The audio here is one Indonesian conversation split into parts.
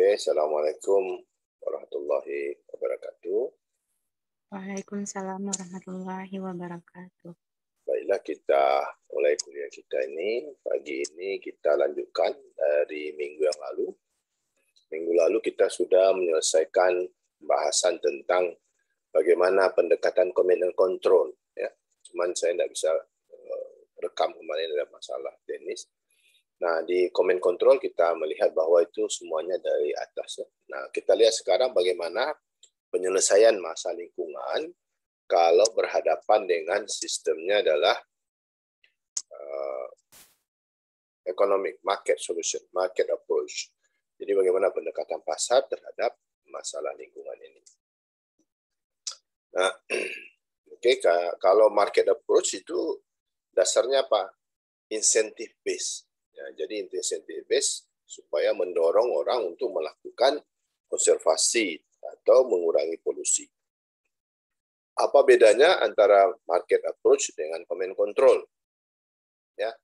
Oke, Assalamualaikum warahmatullahi wabarakatuh. Waalaikumsalam warahmatullahi wabarakatuh. Baiklah, kita mulai kuliah kita ini. Pagi ini kita lanjutkan dari minggu yang lalu. Minggu lalu kita sudah menyelesaikan bahasan tentang bagaimana pendekatan command and control. Ya. Cuman saya tidak bisa rekam kemarin, ada masalah teknis. Nah, di command control kita melihat bahwa itu semuanya dari atas. Ya. Nah, kita lihat sekarang bagaimana penyelesaian masalah lingkungan kalau berhadapan dengan sistemnya adalah economic market solution, market approach. Jadi bagaimana pendekatan pasar terhadap masalah lingkungan ini. Nah, kalau market approach itu dasarnya apa? Incentive base. Ya, jadi incentive base supaya mendorong orang untuk melakukan konservasi atau mengurangi polusi. Apa bedanya antara market approach dengan command control? Ya,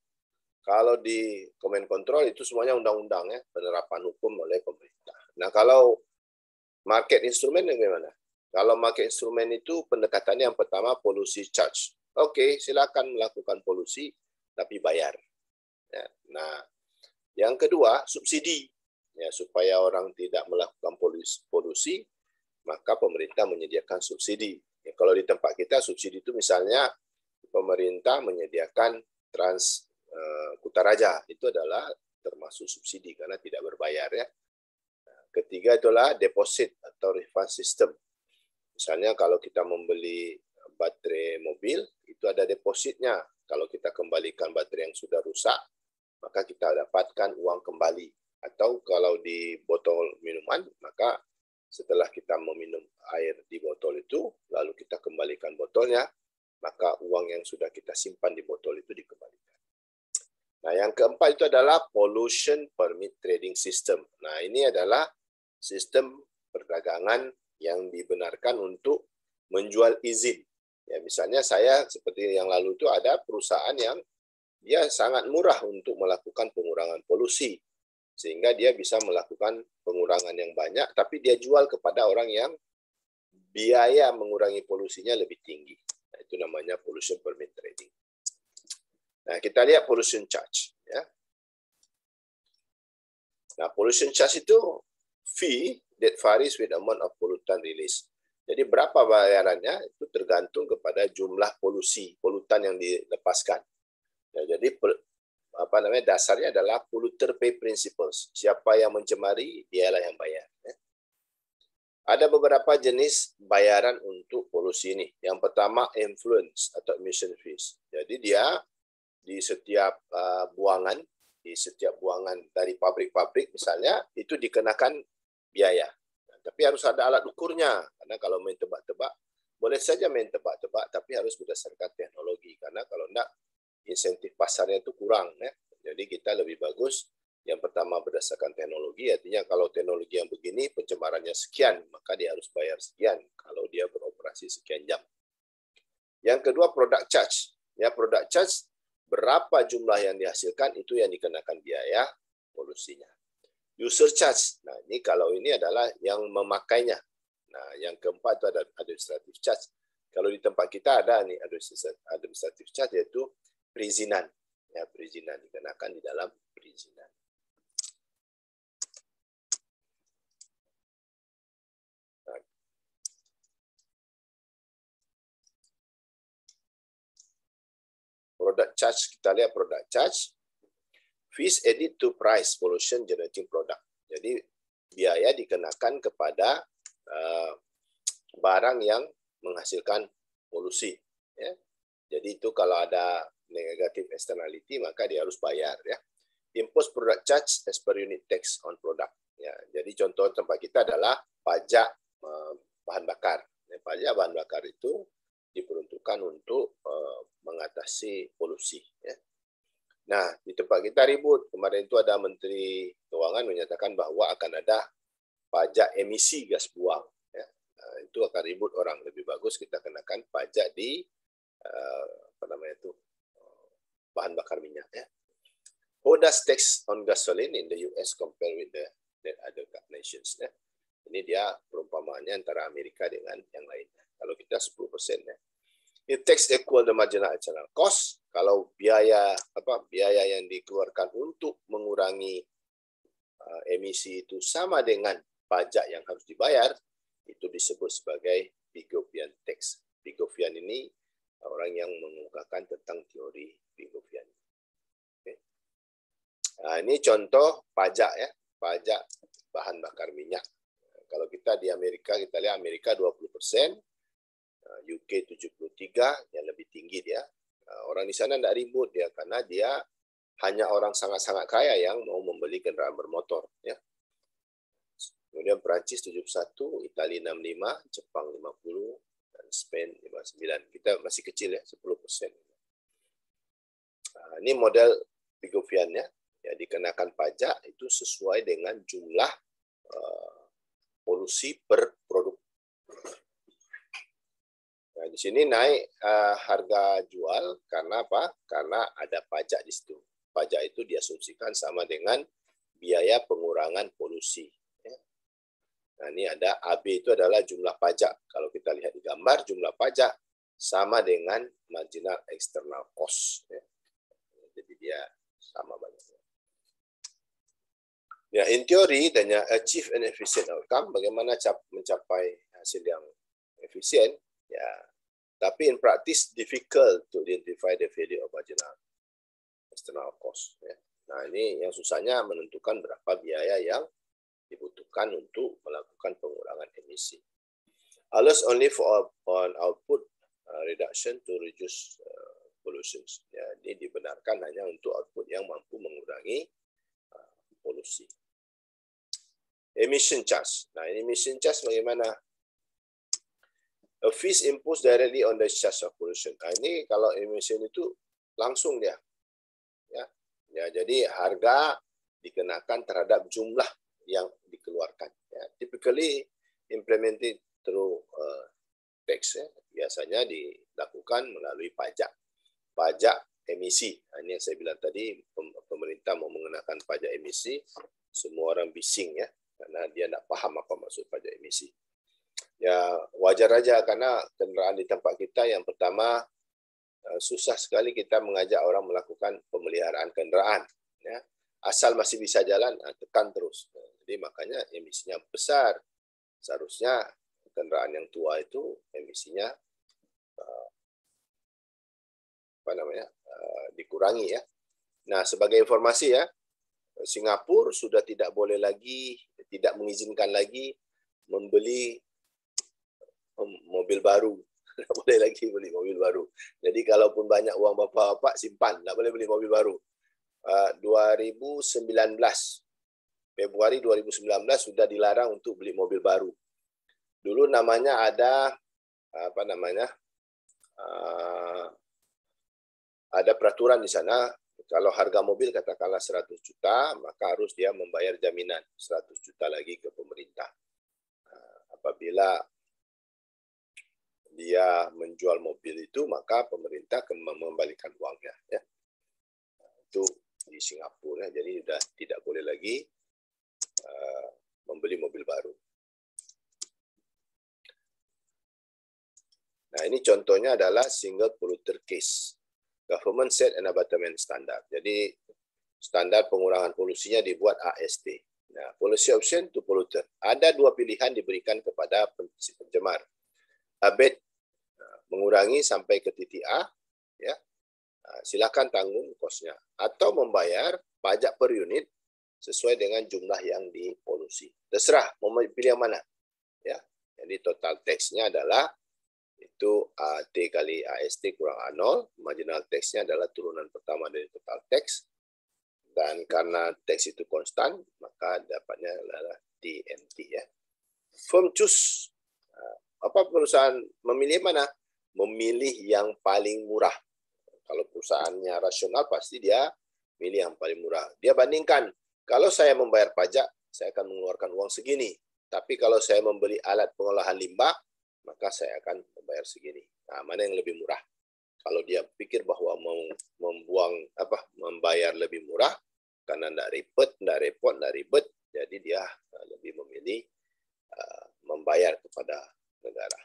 kalau di command control itu semuanya undang-undang ya, penerapan hukum oleh pemerintah. Nah, kalau market instrumen bagaimana? Kalau market instrumen itu pendekatannya yang pertama polusi charge. Oke, silakan melakukan polusi tapi bayar. Ya, nah, yang kedua subsidi. Ya, supaya orang tidak melakukan polusi, maka pemerintah menyediakan subsidi. Ya, kalau di tempat kita subsidi itu misalnya pemerintah menyediakan Trans Kutaraja, itu adalah termasuk subsidi karena tidak berbayar ya. Nah, ketiga itulah deposit atau refund system. Misalnya kalau kita membeli baterai mobil itu ada depositnya. Kalau kita kembalikan baterai yang sudah rusak, maka kita dapatkan uang kembali. Atau kalau di botol minuman, maka setelah kita meminum air di botol itu, lalu kita kembalikan botolnya, maka uang yang sudah kita simpan di botol itu dikembalikan. Nah, yang keempat itu adalah pollution permit trading system. Nah, ini adalah sistem perdagangan yang dibenarkan untuk menjual izin. Ya, misalnya saya seperti yang lalu itu ada perusahaan yang dia sangat murah untuk melakukan pengurangan polusi. Sehingga dia bisa melakukan pengurangan yang banyak, tapi dia jual kepada orang yang biaya mengurangi polusinya lebih tinggi. Nah, itu namanya pollution permit trading. Nah, kita lihat pollution charge. Ya. Nah, pollution charge itu fee that varies with amount of pollutant release. Jadi berapa bayarannya itu tergantung kepada jumlah polutan yang dilepaskan. Nah, jadi dasarnya adalah polluter pay principles. Siapa yang mencemari, dialah yang bayar. Ya. Ada beberapa jenis bayaran untuk polusi ini. Yang pertama influence atau emission fees. Jadi dia di setiap buangan dari pabrik-pabrik misalnya itu dikenakan biaya. Nah, tapi harus ada alat ukurnya karena kalau main tebak-tebak boleh saja main tebak-tebak tapi harus berdasarkan teknologi karena kalau enggak insentif pasarnya itu kurang ya. Jadi kita lebih bagus yang pertama berdasarkan teknologi, artinya kalau teknologi yang begini pencemarannya sekian, maka dia harus bayar sekian kalau dia beroperasi sekian jam. Yang kedua product charge. Ya, product charge berapa jumlah yang dihasilkan itu yang dikenakan biaya polusinya. User charge. Nah, ini kalau ini adalah yang memakainya. Nah, yang keempat itu ada administrative charge. Kalau di tempat kita ada nih administrative charge yaitu perizinan. Ya, perizinan dikenakan di dalam perizinan. Nah, product charge, kita lihat product charge. Fees added to price pollution generating product. Jadi biaya dikenakan kepada barang yang menghasilkan polusi. Ya. Jadi itu kalau ada negative externality maka dia harus bayar. Ya. Impose product charge as per unit tax on product. Ya. Jadi contoh tempat kita adalah pajak bahan bakar. Ya, pajak bahan bakar itu diperuntukkan untuk mengatasi polusi. Ya. Nah, di tempat kita ribut. Kemarin itu ada Menteri Keuangan menyatakan bahwa akan ada pajak emisi gas buang. Ya. Nah, itu akan ribut orang. Lebih bagus kita kenakan pajak di bahan bakar minyak. Ya. How does tax on gasoline in the US compare with the other? Nah, nations. Ya. Ini dia perumpamaannya antara Amerika dengan yang lainnya. Kalau kita 10%. Ya. Ini tax equal the marginal external cost. Kalau biaya yang dikeluarkan untuk mengurangi emisi itu sama dengan pajak yang harus dibayar, itu disebut sebagai Pigouvian tax. Pigouvian ini orang yang mengungkapkan tentang teori Pigouvian. Okay. Nah, ini contoh pajak ya, pajak bahan bakar minyak. Kalau kita di Amerika, kita lihat Amerika 20%, UK 73, yang lebih tinggi dia. Orang di sana tidak ribut dia karena dia hanya orang sangat-sangat kaya yang mau membeli kendaraan bermotor. Ya. Kemudian Perancis 71, Italia 65, Jepang 50, dan Spain 59. Kita masih kecil ya, 10%. Ini model Pigouvian ya, dikenakan pajak itu sesuai dengan jumlah polusi per produk. Nah, di sini naik harga jual karena apa? Karena ada pajak di situ. Pajak itu diasumsikan sama dengan biaya pengurangan polusi. Nah, ini ada AB itu adalah jumlah pajak. Kalau kita lihat di gambar, jumlah pajak sama dengan marginal external cost. Ya. Jadi dia sama banyaknya. Ya, in theory, dan achieve an efficient outcome, bagaimana mencapai hasil yang efisien, ya. Tapi in practice, difficult to identify the value of marginal external cost. Ya. Nah, ini yang susahnya menentukan berapa biaya yang dibutuhkan untuk melakukan pengurangan emisi. Allows only for on output reduction to reduce pollution. Ya, ini dibenarkan hanya untuk output yang mampu mengurangi polusi. Emission charge. Nah, ini emission charge bagaimana? A fee imposed directly on the charge of pollution. Nah, ini kalau emission itu langsung dia. Ya, jadi harga dikenakan terhadap jumlah yang dikeluarkan. Ya, typically implemented through tax. Ya. Biasanya dilakukan melalui pajak. Pajak emisi. Nah, ini yang saya bilang tadi, pemerintah mau mengenakan pajak emisi, semua orang bising ya, karena dia tidak paham apa maksud pajak emisi. Ya, wajar aja karena kendaraan di tempat kita yang pertama susah sekali kita mengajak orang melakukan pemeliharaan kendaraan. Ya. Asal masih bisa jalan, tekan terus. Jadi makanya emisinya besar. Seharusnya kendaraan yang tua itu emisinya dikurangi ya. Nah, sebagai informasi ya, Singapura sudah tidak boleh lagi, tidak mengizinkan lagi membeli mobil baru. Tidak boleh lagi beli mobil baru. Jadi kalaupun banyak uang bapak-bapak, simpan. Tidak boleh beli mobil baru. 2019, Februari 2019 sudah dilarang untuk beli mobil baru. Dulu namanya ada, ada peraturan di sana, kalau harga mobil katakanlah 100 juta, maka harus dia membayar jaminan 100 juta lagi ke pemerintah. Apabila dia menjual mobil itu, maka pemerintah akan mengembalikan uangnya. Ya. Itu di Singapura, jadi sudah tidak boleh lagi membeli mobil baru. Nah, ini contohnya adalah single polluter case. Government set an abatement standard. Jadi standar pengurangan polusinya dibuat AST. Nah, policy option to polluter. Ada dua pilihan diberikan kepada si pencemar. Abate, mengurangi sampai ke titik A, ya. Silakan tanggung kosnya. Atau membayar pajak per unit sesuai dengan jumlah yang dipolusi. Terserah mau pilih yang mana. Ya. Jadi total tax-nya adalah itu AT kali AST kurang A0, marginal tax-nya adalah turunan pertama dari total tax, dan karena tax itu konstan, maka dapatnya adalah TNT. Ya. Firm choose, apa perusahaan memilih mana? Memilih yang paling murah. Kalau perusahaannya rasional, pasti dia milih yang paling murah. Dia bandingkan, kalau saya membayar pajak, saya akan mengeluarkan uang segini, tapi kalau saya membeli alat pengolahan limbah, maka saya akan membayar segini. Nah, mana yang lebih murah? Kalau dia pikir bahwa mau membayar lebih murah karena tidak repot, tidak ribet, Jadi dia lebih memilih membayar kepada negara.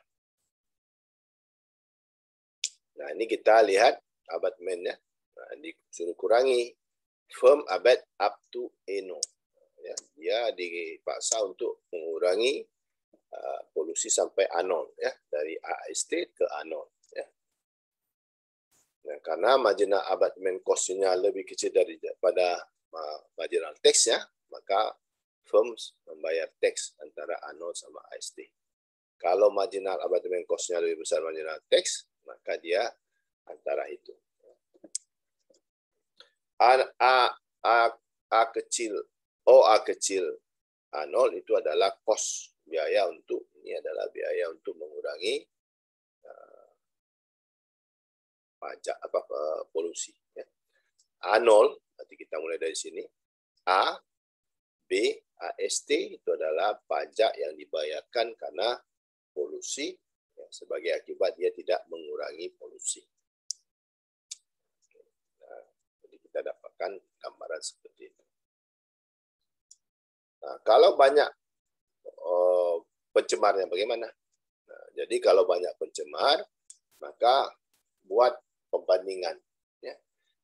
Nah, ini kita lihat abatmennya. Nah, disuruh kurangi firm abet up to ANO. Ya, dia dipaksa untuk mengurangi polusi sampai A0, ya, dari AST ke A0. Ya. Nah, karena marginal abatement cost-nya lebih kecil daripada marginal tax, ya, maka firms membayar tax antara A0 sama AST. Kalau marginal abatement cost-nya lebih besar marginal tax, maka dia antara itu. A kecil, OA kecil, A0 itu adalah cost, biaya untuk, ini adalah biaya untuk mengurangi pajak polusi. Ya. A0, nanti kita mulai dari sini. A, B, AST itu adalah pajak yang dibayarkan karena polusi, ya, sebagai akibat dia tidak mengurangi polusi. Nah, jadi kita dapatkan gambaran seperti itu. Nah, kalau banyak pencemarnya bagaimana? Nah, jadi kalau banyak pencemar, maka buat perbandingan. Ya.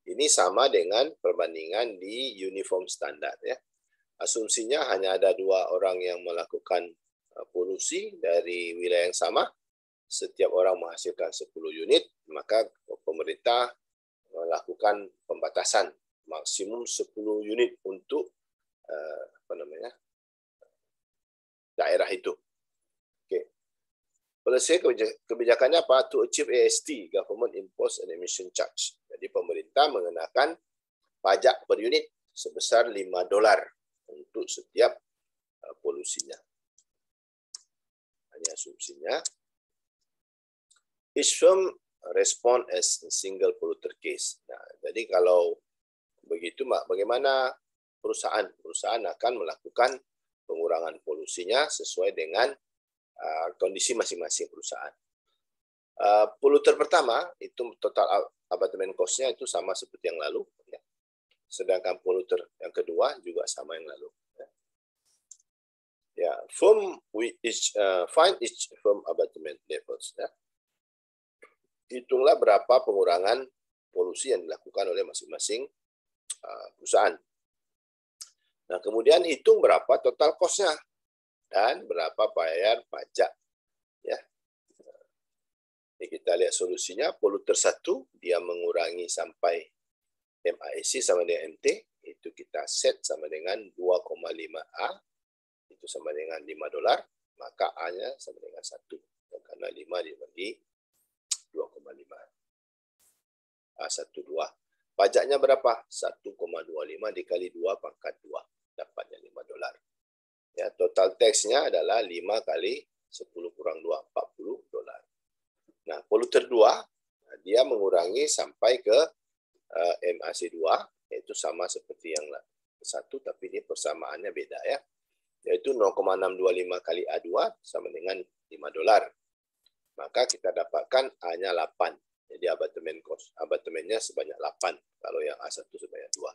Ini sama dengan perbandingan di uniform standar. Ya. Asumsinya hanya ada 2 orang yang melakukan polusi dari wilayah yang sama. Setiap orang menghasilkan 10 unit, maka pemerintah melakukan pembatasan maksimum 10 unit untuk daerah itu. Okay. Polisi kebijakannya apa? To achieve AST, Government Imposed and Emission Charge. Jadi pemerintah mengenakan pajak per unit sebesar $5 untuk setiap polusinya. Hanya asumsinya. Each firm respond as a single polluter case. Nah, jadi kalau begitu, bagaimana perusahaan akan melakukan pengurangan polusinya sesuai dengan kondisi masing-masing perusahaan. Polluter pertama itu total abatement cost-nya itu sama seperti yang lalu, ya. Sedangkan polluter yang kedua juga sama yang lalu. Ya, find each firm abatement levels. Ya. Hitunglah berapa pengurangan polusi yang dilakukan oleh masing-masing perusahaan. Nah, kemudian hitung berapa total cost-nya dan berapa bayar pajak. Ya. Ini kita lihat solusinya. Polluter 1, dia mengurangi sampai MASC sama dengan MT, itu kita set sama dengan 2,5A, itu sama dengan $5, maka A-nya sama dengan 1. Karena 5 dibagi 2,5. A12. Pajaknya berapa? 1,25 dikali 2 pangkat 2. Dapatnya $5. Ya, total tax-nya adalah 5 kali 10 kurang 2, $40. Nah, polluter 2, dia mengurangi sampai ke MAC2, yaitu sama seperti yang satu, tapi ini persamaannya beda, ya. Yaitu 0,625 kali A2 sama dengan $5. Maka kita dapatkan A-nya 8. Jadi abatement cost. Abatementnya sebanyak 8. Kalau yang A1 sebanyak 2.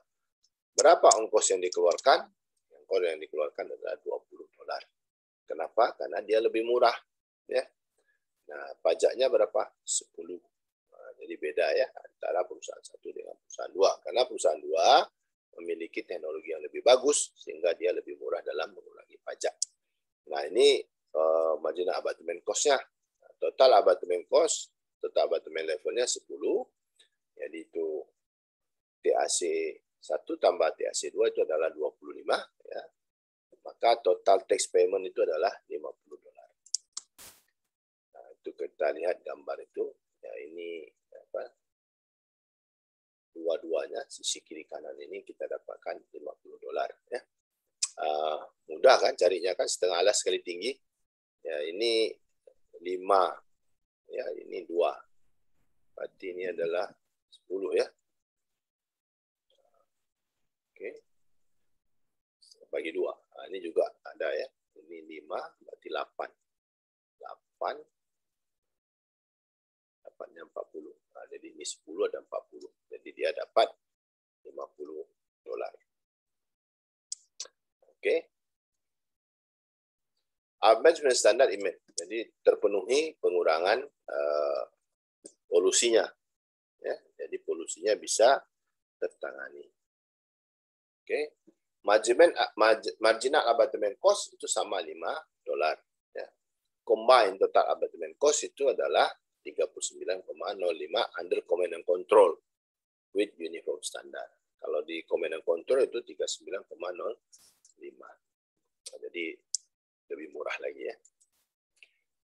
Berapa ongkos yang dikeluarkan? Ongkos yang dikeluarkan adalah $20. Kenapa? Karena dia lebih murah. Ya. Nah, pajaknya berapa? 10. Nah, jadi beda, ya, antara perusahaan 1 dengan perusahaan 2. Karena perusahaan 2 memiliki teknologi yang lebih bagus, sehingga dia lebih murah dalam mengurangi pajak. Nah, ini marginal abatement cost-nya. Total abatement cost, total abatement levelnya 10, jadi itu TAC 1 tambah TAC 2 itu adalah 25, ya. Maka total tax payment itu adalah $50. Nah, itu kita lihat gambar itu, ya, ini apa? Dua-duanya, sisi kiri kanan ini kita dapatkan $50, ya. Mudah kan carinya, kan setengah alas sekali tinggi. Ya, ini 5, ya, ini 2. Berarti ini adalah 10, ya. Oke. Bagi 2. Nah, ini juga ada, ya. Ini 5, berarti 8. 8 dapatnya 40. Nah, jadi ini 10 ada 40. Jadi dia dapat $50. Oke. Abatement standard emit. Jadi terpenuhi pengurangan polusinya. Ya, jadi polusinya bisa tertangani. Oke. Marginal abatement cost itu sama $5. Ya. Combined total abatement cost itu adalah 39,05 under command and control with uniform standard. Kalau di command and control itu 39,05. Jadi lebih murah lagi ya.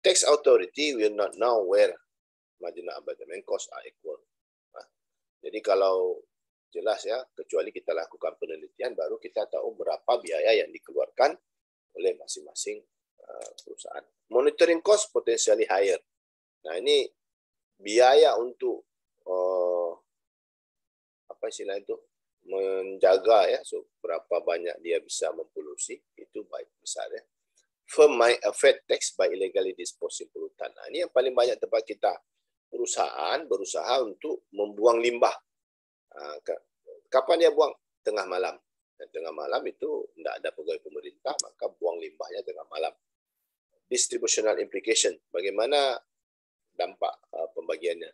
Tax authority will not know where marginal abatement cost are equal. Nah, jadi kalau jelas ya, kecuali kita lakukan penelitian baru kita tahu berapa biaya yang dikeluarkan oleh masing-masing perusahaan. Monitoring cost potentially higher. Nah, ini biaya untuk apa istilah itu? Menjaga ya, berapa banyak dia bisa mempolusi, itu baik besar ya. Firm might affect tax by illegally disposing pollutant. Nah, ini yang paling banyak tempat kita. Perusahaan berusaha untuk membuang limbah. Kapan dia buang? Tengah malam. Dan tengah malam itu tidak ada pegawai pemerintah, maka buang limbahnya tengah malam. Distributional implication. Bagaimana dampak pembagiannya?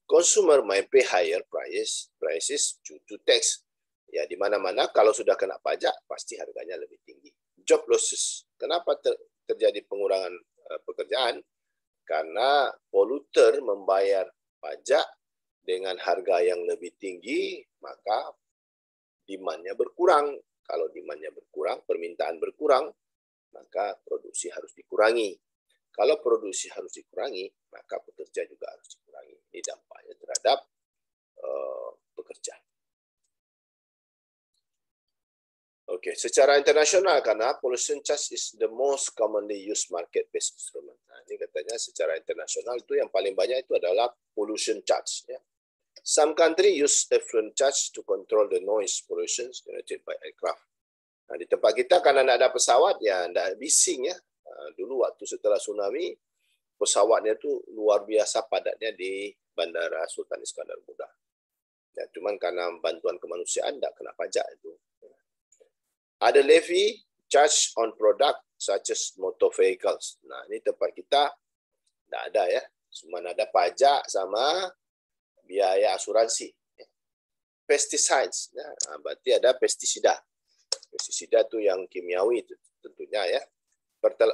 Consumer might pay higher prices due to tax. Ya, di mana-mana kalau sudah kena pajak, pasti harganya lebih tinggi. Job losses. Kenapa terjadi pengurangan pekerjaan? Karena polluter membayar pajak dengan harga yang lebih tinggi, maka demand-nya berkurang. Kalau demand-nya berkurang, permintaan berkurang, maka produksi harus dikurangi. Kalau produksi harus dikurangi, maka pekerja juga harus dikurangi. Ini dampaknya terhadap pekerja. Oke, secara internasional karena pollution charge is the most commonly used market-based instrument. Nah, ini katanya secara internasional itu yang paling banyak itu adalah pollution charge. Ya. Some country use effluent charge to control the noise pollution generated by aircraft. Nah, di tempat kita karena tidak ada pesawat, ya tidak bising ya. Dulu waktu setelah tsunami, pesawatnya itu luar biasa padatnya di Bandara Sultan Iskandar Muda. Ya, cuman karena bantuan kemanusiaan tidak kena pajak itu. Ada levy charge on product such as motor vehicles. Nah, ini tempat kita tidak ada ya. Cuma ada pajak sama biaya asuransi. Pesticides. Nah, berarti ada pestisida. Pestisida itu yang kimiawi tentunya ya.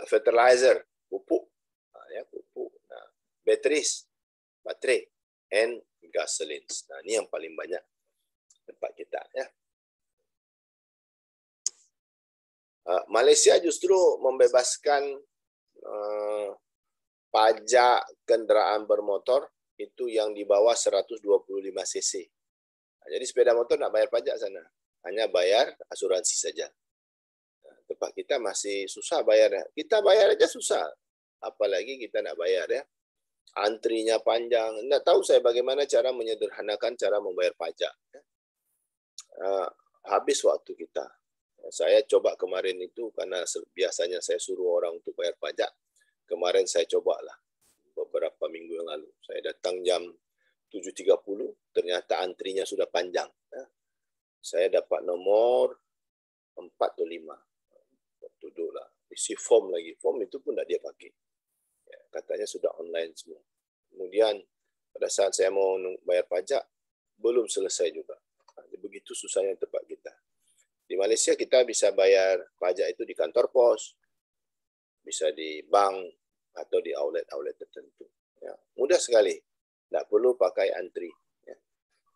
Fertilizer, pupuk. Nah, ya, pupuk. Nah, batteries, baterai, and gasoline. Nah, ini yang paling banyak tempat kita ya. Malaysia justru membebaskan pajak kendaraan bermotor itu yang di bawah 125 cc. Nah, jadi sepeda motor tidak bayar pajak sana, hanya bayar asuransi saja. Nah, tempat kita masih susah bayar. Kita bayar aja susah, apalagi kita tidak bayar ya. Antrinya panjang. Tidak tahu saya bagaimana cara menyederhanakan cara membayar pajak. Habis waktu kita. Saya coba kemarin itu karena biasanya saya suruh orang untuk bayar pajak. Kemarin saya cobalah beberapa minggu yang lalu. Saya datang jam 7.30, ternyata antrinya sudah panjang. Saya dapat nomor 4 atau 5. Duduklah. Isi form lagi. Form itu pun tidak dia pakai. Katanya sudah online semua. Kemudian pada saat saya mau bayar pajak, belum selesai juga. Begitu susahnya tempat kita. Di Malaysia kita bisa bayar pajak itu di kantor pos, bisa di bank, atau di outlet-outlet tertentu. Ya, mudah sekali, tidak perlu pakai antri. Ya.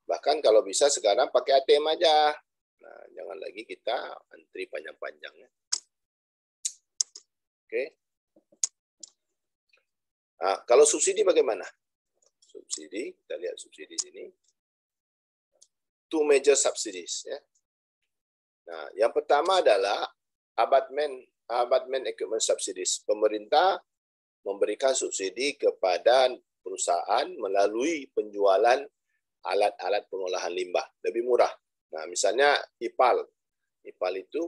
Bahkan kalau bisa sekarang pakai ATM aja. Nah, jangan lagi kita antri panjang-panjang. Ya. Oke. Nah, kalau subsidi bagaimana? Subsidi, kita lihat subsidi sini. Two major subsidies. Ya. Nah, yang pertama adalah abatement equipment subsidies. Pemerintah memberikan subsidi kepada perusahaan melalui penjualan alat-alat pengolahan limbah. Lebih murah. Nah, misalnya IPAL. IPAL itu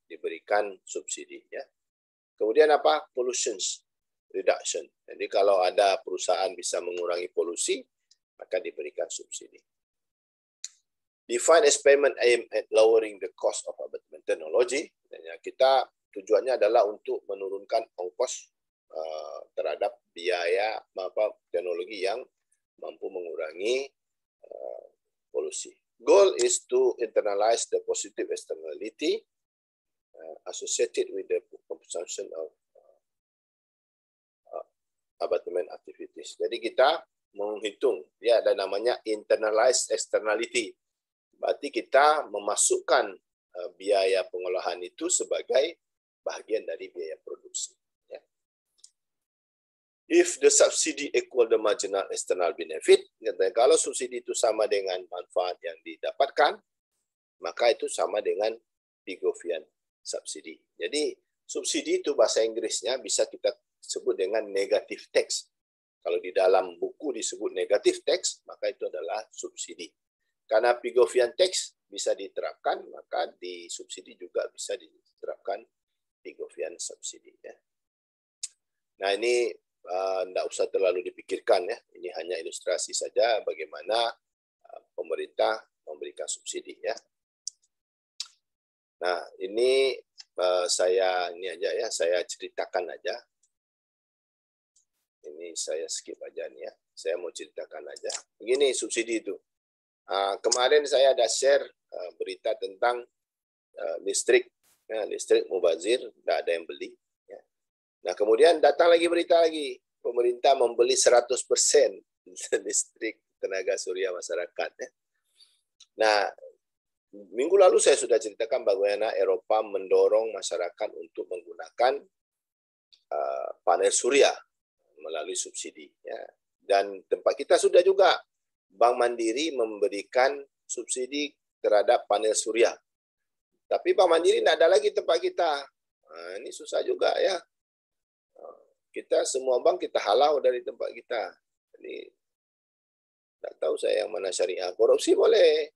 diberikan subsidi. Ya. Kemudian apa? Pollution reduction. Jadi kalau ada perusahaan bisa mengurangi polusi, maka diberikan subsidi. Define as payment aim at lowering the cost of abatement technology. Kita tujuannya adalah untuk menurunkan biaya teknologi yang mampu mengurangi polusi. Goal is to internalize the positive externality associated with the consumption of abatement activities. Jadi kita menghitung, ya ada namanya internalized externality. Berarti kita memasukkan biaya pengolahan itu sebagai bagian dari biaya produksi. Ya. If the subsidy equal the marginal external benefit, kalau subsidi itu sama dengan manfaat yang didapatkan, maka itu sama dengan Pigovian subsidi. Jadi subsidi itu bahasa Inggrisnya bisa kita sebut dengan negative tax. Kalau di dalam buku disebut negative tax, maka itu adalah subsidi. Karena Pigovian tax bisa diterapkan, maka di subsidi juga bisa diterapkan Pigovian subsidi. Ya. Nah ini tidak usah terlalu dipikirkan ya. Ini hanya ilustrasi saja bagaimana pemerintah memberikan subsidi ya. Nah ini saya ceritakan aja. Ini saya skip aja nih ya. Saya mau ceritakan aja. Begini subsidi itu. Kemarin saya ada share berita tentang listrik. Ya, listrik mubazir, tidak ada yang beli. Ya. Nah, kemudian datang lagi berita lagi. Pemerintah membeli 100% listrik tenaga surya masyarakat. Ya. Nah, minggu lalu saya sudah ceritakan bagaimana Eropa mendorong masyarakat untuk menggunakan panel surya melalui subsidi. Ya. Dan tempat kita sudah juga, Bank Mandiri memberikan subsidi terhadap panel surya. Tapi Bank Mandiri tidak ada lagi tempat kita. Nah, ini susah juga ya. Kita semua bank kita halau dari tempat kita. Jadi tidak tahu saya yang mana syariah. Korupsi boleh,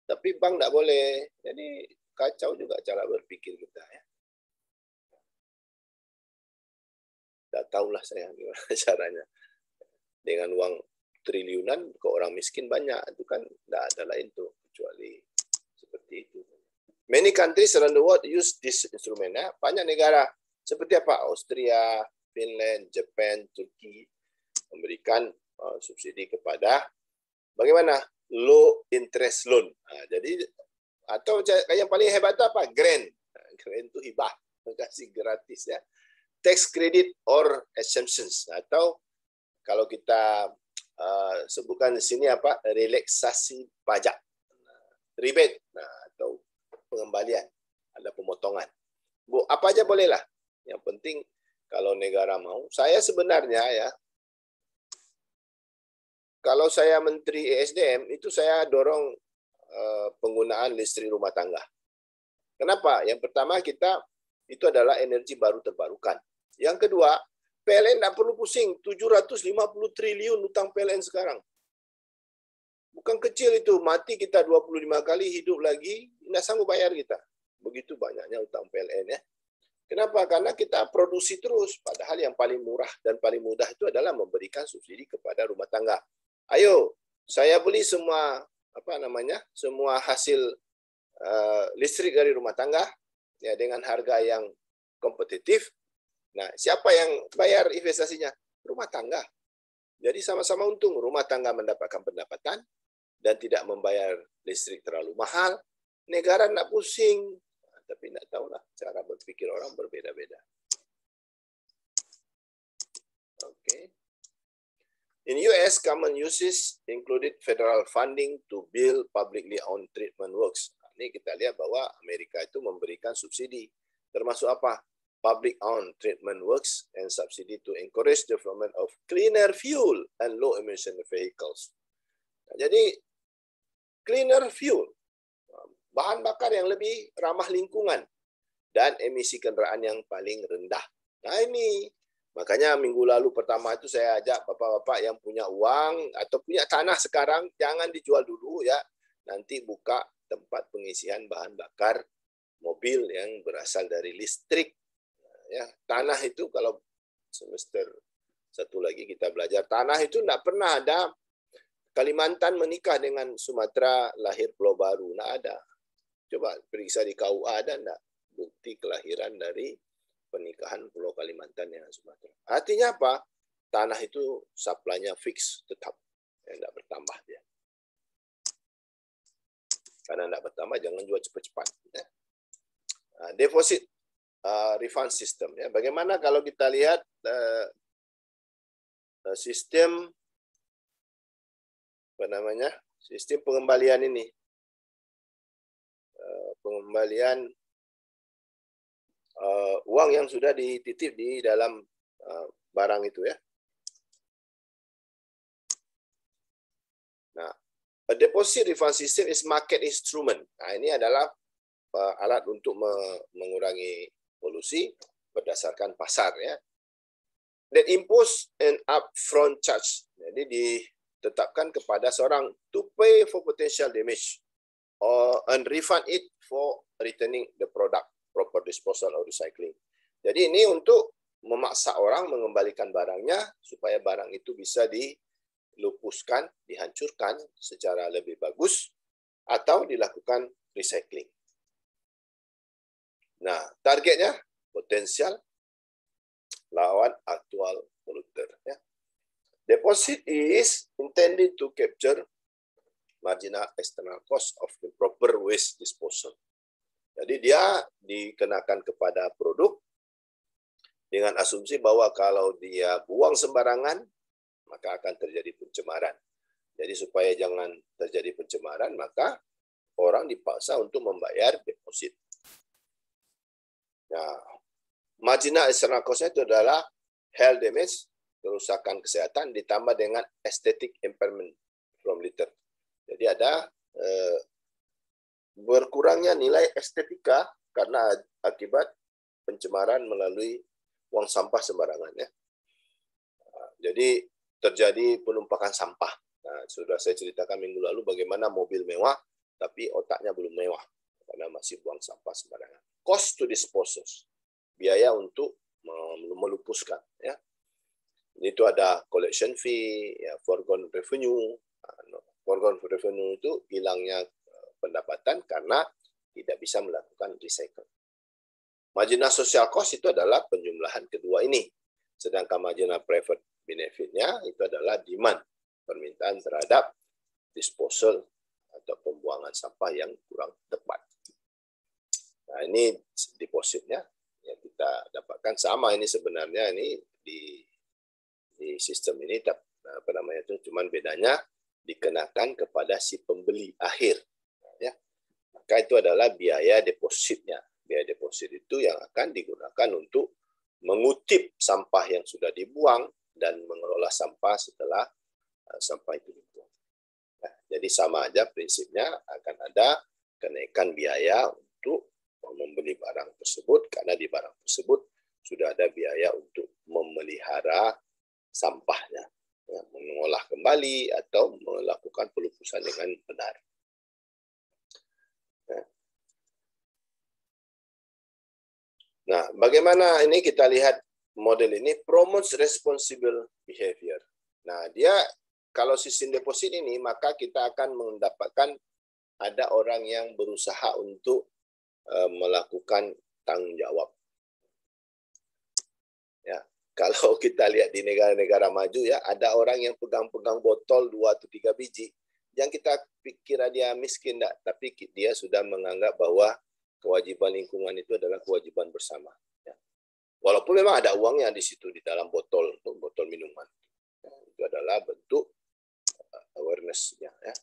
tapi bank tidak boleh. Jadi kacau juga cara berpikir kita ya. Tidak tahulah saya gimana caranya. Dengan uang triliunan ke orang miskin banyak, itu kan tidak ada lain tuh kecuali seperti itu. Many countries around the world use this instrument. Ya. Banyak negara seperti apa? Austria, Finland, Japan, Turki memberikan subsidi kepada bagaimana? Low interest loan. Jadi atau yang paling hebat apa? Grant. Grant itu hibah, kasih gratis ya. Tax credit or exemptions atau kalau kita sebutkan di sini apa? Relaksasi pajak, rebate, atau pengembalian, ada pemotongan. Apa aja bolehlah. Yang penting kalau negara mau. Saya sebenarnya ya, kalau saya Menteri ESDM itu saya dorong penggunaan listrik rumah tangga. Kenapa? Yang pertama kita itu adalah energi baru terbarukan. Yang kedua, PLN tidak perlu pusing, 750 triliun utang PLN sekarang. Bukan kecil itu, mati kita 25 kali, hidup lagi, tidak sanggup bayar kita. Begitu banyaknya utang PLN ya. Kenapa? Karena kita produksi terus, padahal yang paling murah dan paling mudah itu adalah memberikan subsidi kepada rumah tangga. Ayo, saya beli semua semua hasil listrik dari rumah tangga ya dengan harga yang kompetitif. Nah, siapa yang bayar investasinya? Rumah tangga. Jadi sama-sama untung. Rumah tangga mendapatkan pendapatan dan tidak membayar listrik terlalu mahal. Negara tidak pusing. Tapi tidak tahulah cara berpikir orang berbeda-beda. Oke. In US, common uses included federal funding to build publicly owned treatment works. Ini kita lihat bahwa Amerika itu memberikan subsidi. Termasuk apa? Public-owned treatment works and subsidy to encourage development of cleaner fuel and low-emission vehicles. Nah, jadi, cleaner fuel, bahan bakar yang lebih ramah lingkungan, dan emisi kendaraan yang paling rendah. Nah ini, makanya minggu lalu pertama itu saya ajak bapak-bapak yang punya uang atau punya tanah sekarang, jangan dijual dulu ya, nanti buka tempat pengisian bahan bakar mobil yang berasal dari listrik. Ya, tanah itu kalau semester satu lagi kita belajar, tanah itu tidak pernah ada Kalimantan menikah dengan Sumatera lahir Pulau Baru, tidak ada. Coba periksa di KUA ada enggak bukti kelahiran dari pernikahan Pulau Kalimantan dengan Sumatera. Artinya apa? tanah itu supply-nya fix, tetap. Tidak bertambah dia. Karena tidak bertambah, jangan jual cepat-cepat. Ya. Deposit refund system. Ya. Bagaimana kalau kita lihat sistem sistem pengembalian ini, pengembalian uang yang sudah dititip di dalam barang itu ya. Nah, a deposit refund system is market instrument. Nah, ini adalah alat untuk mengurangi polusi berdasarkan pasar ya. That impose an upfront charge. Jadi ditetapkan kepada seorang to pay for potential damage or and refund it for returning the product, proper disposal or recycling. Jadi ini untuk memaksa orang mengembalikan barangnya supaya barang itu bisa dilupuskan, dihancurkan secara lebih bagus atau dilakukan recycling. Nah, targetnya potensial lawan aktual polluter. Ya. Deposit is intended to capture marginal external cost of improper waste disposal. Jadi dia dikenakan kepada produk dengan asumsi bahwa kalau dia buang sembarangan, maka akan terjadi pencemaran. Jadi supaya jangan terjadi pencemaran, maka orang dipaksa untuk membayar deposit. Nah, marginal external cost-nya itu adalah health damage, kerusakan kesehatan, ditambah dengan aesthetic impairment from litter. Jadi ada berkurangnya nilai estetika karena akibat pencemaran melalui buang sampah sembarangan. Ya. Jadi terjadi penumpukan sampah. Nah, sudah saya ceritakan minggu lalu bagaimana mobil mewah, tapi otaknya belum mewah karena masih buang sampah sembarangan. Cost to dispose, biaya untuk melupuskan. Ya. Itu ada collection fee, ya, foregone revenue. Foregone revenue itu hilangnya pendapatan karena tidak bisa melakukan recycle. Marginal social cost itu adalah penjumlahan kedua ini. Sedangkan marginal private benefit-nya itu adalah demand, permintaan terhadap disposal atau pembuangan sampah yang kurang tepat. Nah, ini depositnya yang kita dapatkan sama ini sebenarnya ini di sistem ini itu cuman bedanya dikenakan kepada si pembeli akhir. Ya. Maka itu adalah biaya depositnya. Biaya deposit itu yang akan digunakan untuk mengutip sampah yang sudah dibuang dan mengelola sampah setelah sampah itu dibuang. Nah, jadi sama aja prinsipnya akan ada kenaikan biaya untuk membeli barang tersebut karena di barang tersebut sudah ada biaya untuk memelihara sampahnya, ya, mengolah kembali atau melakukan pelupusan dengan benar. Nah, bagaimana ini kita lihat model ini promotes responsible behavior. Nah, dia kalau sistem deposit ini maka kita akan mendapatkan ada orang yang berusaha untuk melakukan tanggung jawab. Ya, kalau kita lihat di negara-negara maju ya, ada orang yang pegang-pegang botol 2 atau 3 biji. Yang kita pikir dia miskin enggak, tapi dia sudah menganggap bahwa kewajiban lingkungan itu adalah kewajiban bersama. Ya. Walaupun memang ada uangnya di situ di dalam botol untuk botol minuman, ya, itu adalah bentuk awareness-nya. Ya.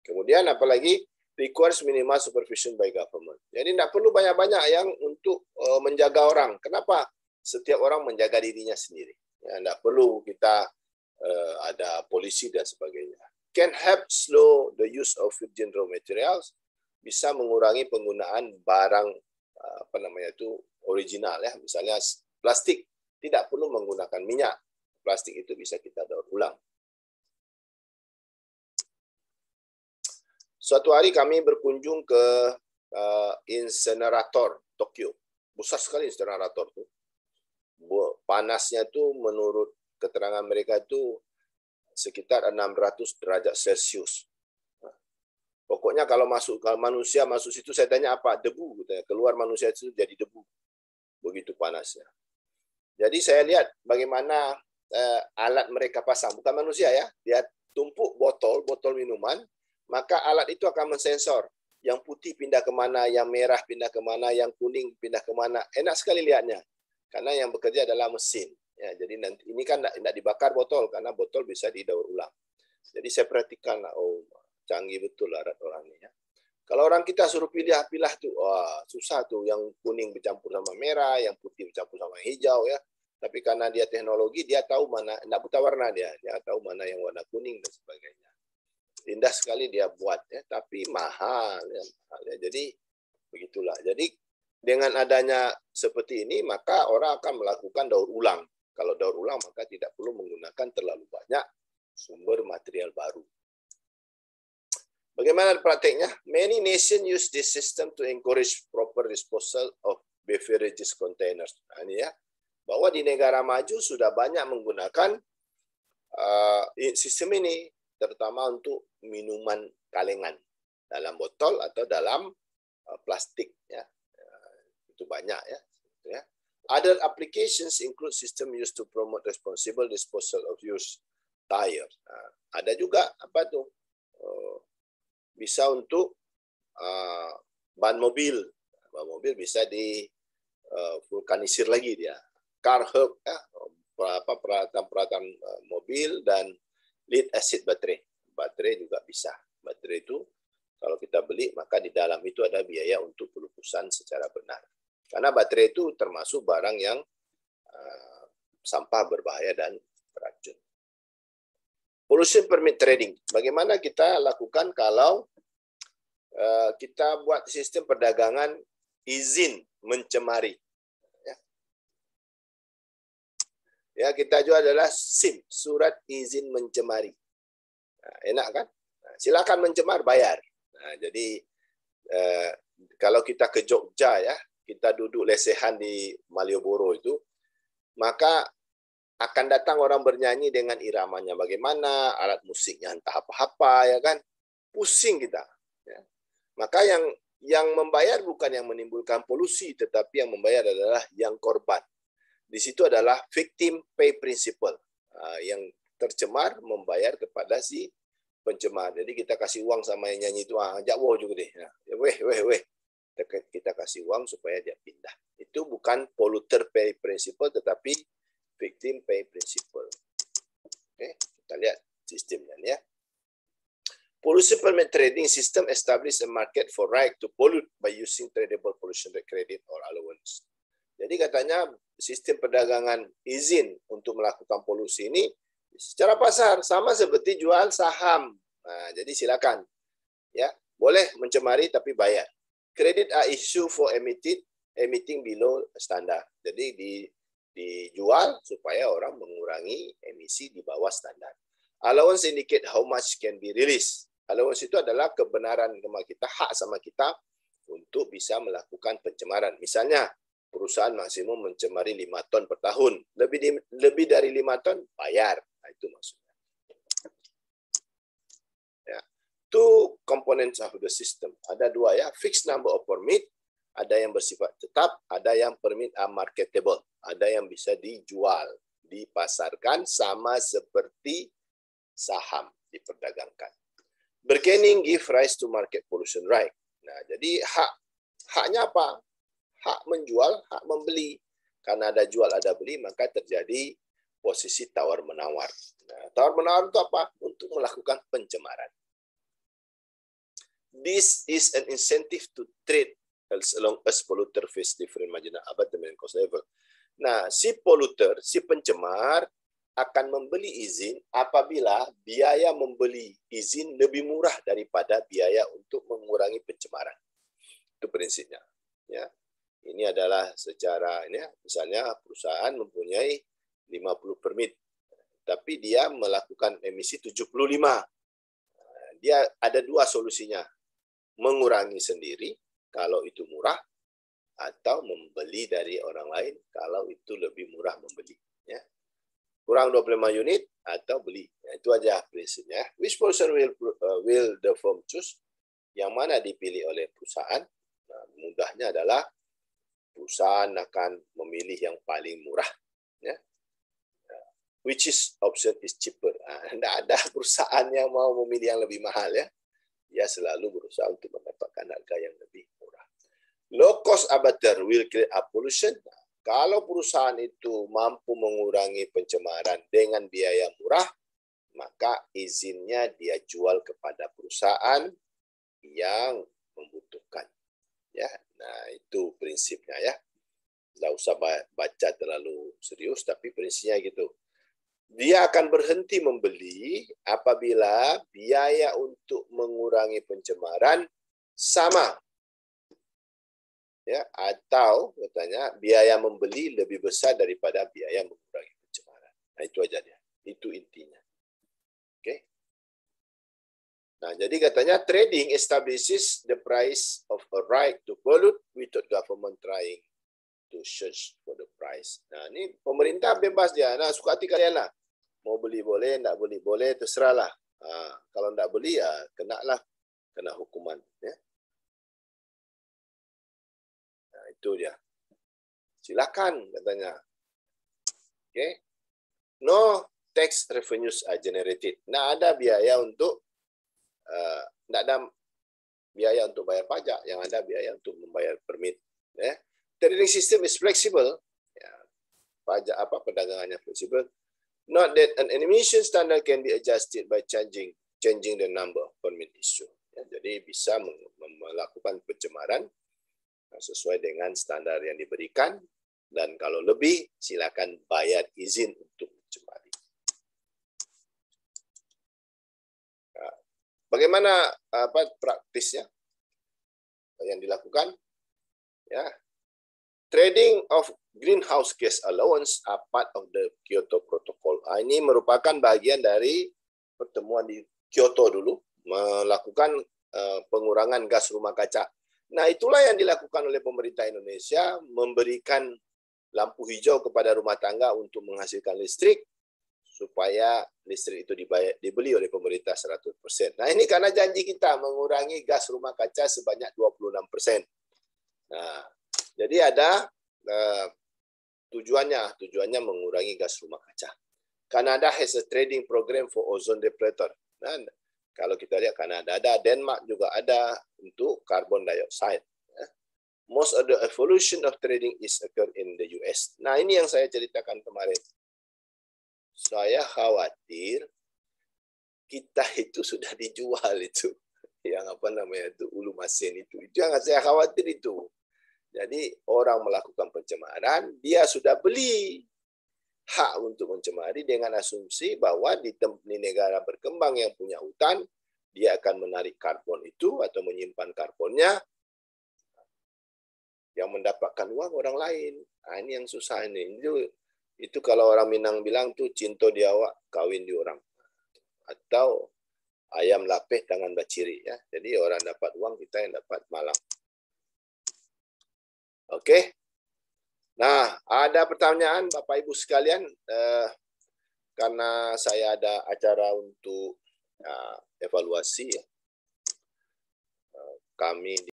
Kemudian apalagi requires minimal supervision by government. Jadi tidak perlu banyak-banyak yang untuk menjaga orang. Kenapa? Setiap orang menjaga dirinya sendiri. Ya, tidak perlu kita ada polisi dan sebagainya. Can help slow the use of virgin raw materials. Bisa mengurangi penggunaan barang original ya, misalnya plastik tidak perlu menggunakan minyak, plastik itu bisa kita daur ulang. Suatu hari kami berkunjung ke insenerator Tokyo, besar sekali insenerator itu, panasnya itu menurut keterangan mereka itu sekitar 600 derajat Celcius. Pokoknya kalau manusia masuk situ, saya tanya apa? Debu. Gitu ya. Keluar manusia itu jadi debu. Begitu panasnya. Jadi saya lihat bagaimana alat mereka pasang, bukan manusia ya, dia tumpuk botol minuman, maka alat itu akan mensensor. Yang putih pindah kemana, yang merah pindah kemana, yang kuning pindah kemana. Enak sekali lihatnya, karena yang bekerja adalah mesin. Ya, jadi nanti ini kan tidak dibakar botol, karena botol bisa didaur ulang. Jadi saya perhatikan, oh canggih betul alat orang ini ya. Kalau orang kita suruh pilih-pilih tuh, wah susah tuh, yang kuning bercampur sama merah, yang putih bercampur sama hijau ya. Tapi karena dia teknologi, dia tahu mana, tidak buta warna dia tahu mana yang warna kuning dan sebagainya. Indah sekali dia buat ya, tapi mahal ya. Jadi begitulah. Jadi dengan adanya seperti ini, maka orang akan melakukan daur ulang. Kalau daur ulang, maka tidak perlu menggunakan terlalu banyak sumber material baru. Bagaimana prakteknya? Many nations use this system to encourage proper disposal of beverages containers. Nah, ini ya, bahwa di negara maju sudah banyak menggunakan sistem ini, terutama untuk minuman kalengan dalam botol atau dalam plastik. Ya, itu banyak ya. Other applications include system used to promote responsible disposal of used tires. Nah, ada juga apa tuh? Bisa untuk ban mobil. Ban mobil bisa di vulkanisir lagi dia. Car hub, ya, peralatan mobil, dan lead acid baterai. Baterai juga bisa. Baterai itu kalau kita beli, maka di dalam itu ada biaya untuk pelupusan secara benar. Karena baterai itu termasuk barang yang sampah berbahaya dan beracun. Pollution permit trading. Bagaimana kita lakukan kalau kita buat sistem perdagangan izin mencemari? Ya, kita jual adalah SIM, surat izin mencemari. Nah, enak kan? Nah, silakan mencemar, bayar. Nah, jadi kalau kita ke Jogja ya, kita duduk lesehan di Malioboro itu, maka akan datang orang bernyanyi dengan iramanya bagaimana, alat musiknya entah apa-apa ya kan, pusing kita. Ya. Maka yang membayar bukan yang menimbulkan polusi, tetapi yang membayar adalah yang korban. Di situ adalah victim pay principle. Yang tercemar membayar kepada si pencemar. Jadi kita kasih uang sama yang nyanyi itu, ajak wo juga deh. Ya, weh. Kita kasih uang supaya dia pindah. Itu bukan polluter pay principle, tetapi victim pay principle. Oke, kita lihat sistemnya ya. Pollution permit trading system establish a market for right to pollute by using tradable pollution credit or allowance. Jadi katanya sistem perdagangan izin untuk melakukan polusi ini secara pasar sama seperti jual saham. Nah, jadi silakan ya, boleh mencemari tapi bayar. Credit are issue for emitting below standar. Jadi dijual supaya orang mengurangi emisi di bawah standar. Allowance indicate how much can be released. Allowance itu adalah kebenaran sama kita, hak sama kita untuk bisa melakukan pencemaran. Misalnya, perusahaan maksimum mencemari 5 ton per tahun. Lebih dari 5 ton, bayar. Nah, itu maksudnya. Ya. Two components of the system. Ada dua ya, fixed number of permit. Ada yang bersifat tetap, ada yang permit are marketable. Ada yang bisa dijual, dipasarkan sama seperti saham diperdagangkan. Bargaining give rise to market pollution right. Nah, jadi haknya apa? Hak menjual, hak membeli. Karena ada jual, ada beli, maka terjadi posisi tawar-menawar. Nah, tawar-menawar itu apa? Untuk melakukan pencemaran. This is an incentive to trade as long as polluter face different marginal abatement cost level. Nah, si polluter, si pencemar akan membeli izin apabila biaya membeli izin lebih murah daripada biaya untuk mengurangi pencemaran. Itu prinsipnya. Ya. Ini adalah secara ini, misalnya perusahaan mempunyai 50 permit, tapi dia melakukan emisi 75. Dia ada dua solusinya. Mengurangi sendiri kalau itu murah, atau membeli dari orang lain kalau itu lebih murah membeli. Ya. Kurang 25 unit atau beli. Ya, itu aja prinsipnya. Which portion will the firm choose? Yang mana dipilih oleh perusahaan? Nah, mudahnya adalah perusahaan akan memilih yang paling murah. Ya. which is option is cheaper. Tidak ada perusahaan yang mau memilih yang lebih mahal ya. Dia selalu berusaha untuk mendapatkan harga yang lebih murah. Low cost abatter will create a pollution. Kalau perusahaan itu mampu mengurangi pencemaran dengan biaya murah, maka izinnya dia jual kepada perusahaan yang membutuhkan. Ya, nah itu prinsipnya ya. Tidak usah baca terlalu serius, tapi prinsipnya gitu. Dia akan berhenti membeli apabila biaya untuk mengurangi pencemaran sama. Ya, atau katanya biaya membeli lebih besar daripada biaya mengurangi pencemaran. Nah, itu aja dia. Itu intinya. Oke. Nah, jadi katanya trading establishes the price of a right to pollute without government trying to search for the price. Nah, ini pemerintah bebas dia. Nah, suka hati kalian lah. Mau beli boleh, enggak beli boleh, terserahlah. Kalau enggak beli ya kena hukuman. Ya. Nah, itu dia. Silakan katanya. Oke. No tax revenues are generated. Nah, ada biaya untuk enggak ada biaya untuk bayar pajak, yang ada biaya untuk membayar permit. Ya. Trading system is flexible. Ya. Pajak perdagangannya fleksibel. Not that an emission standard can be adjusted by changing the number of permit issue. Ya, jadi bisa melakukan pencemaran sesuai dengan standar yang diberikan, dan kalau lebih silakan bayar izin untuk mencemari. Nah, bagaimana praktisnya yang dilakukan? Ya, trading of greenhouse gas allowance are part of the Kyoto Protocol. Ini merupakan bagian dari pertemuan di Kyoto dulu, melakukan pengurangan gas rumah kaca. Nah, itulah yang dilakukan oleh pemerintah Indonesia, memberikan lampu hijau kepada rumah tangga untuk menghasilkan listrik, supaya listrik itu dibeli oleh pemerintah 100%. Nah, ini karena janji kita mengurangi gas rumah kaca sebanyak 26%. Nah, jadi ada tujuannya mengurangi gas rumah kaca. Kanada has a trading program for ozone depleter. Nah, kalau kita lihat Kanada ada, Denmark juga ada untuk carbon dioxide. Most of the evolution of trading is occur in the US. Nah, ini yang saya ceritakan kemarin. Saya khawatir kita itu sudah dijual itu, yang Ulu Masen itu yang saya khawatir itu. Jadi orang melakukan pencemaran, dia sudah beli hak untuk mencemari dengan asumsi bahwa di negara berkembang yang punya hutan, dia akan menarik karbon itu atau menyimpan karbonnya, yang mendapatkan uang orang lain. Nah, ini yang susah ini. Itu kalau orang Minang bilang tuh cinta di awak, kawin di orang. Atau ayam lapeh tangan baciri ya. Jadi orang dapat uang, kita yang dapat malang. Oke. Nah, ada pertanyaan Bapak Ibu sekalian, karena saya ada acara untuk evaluasi kami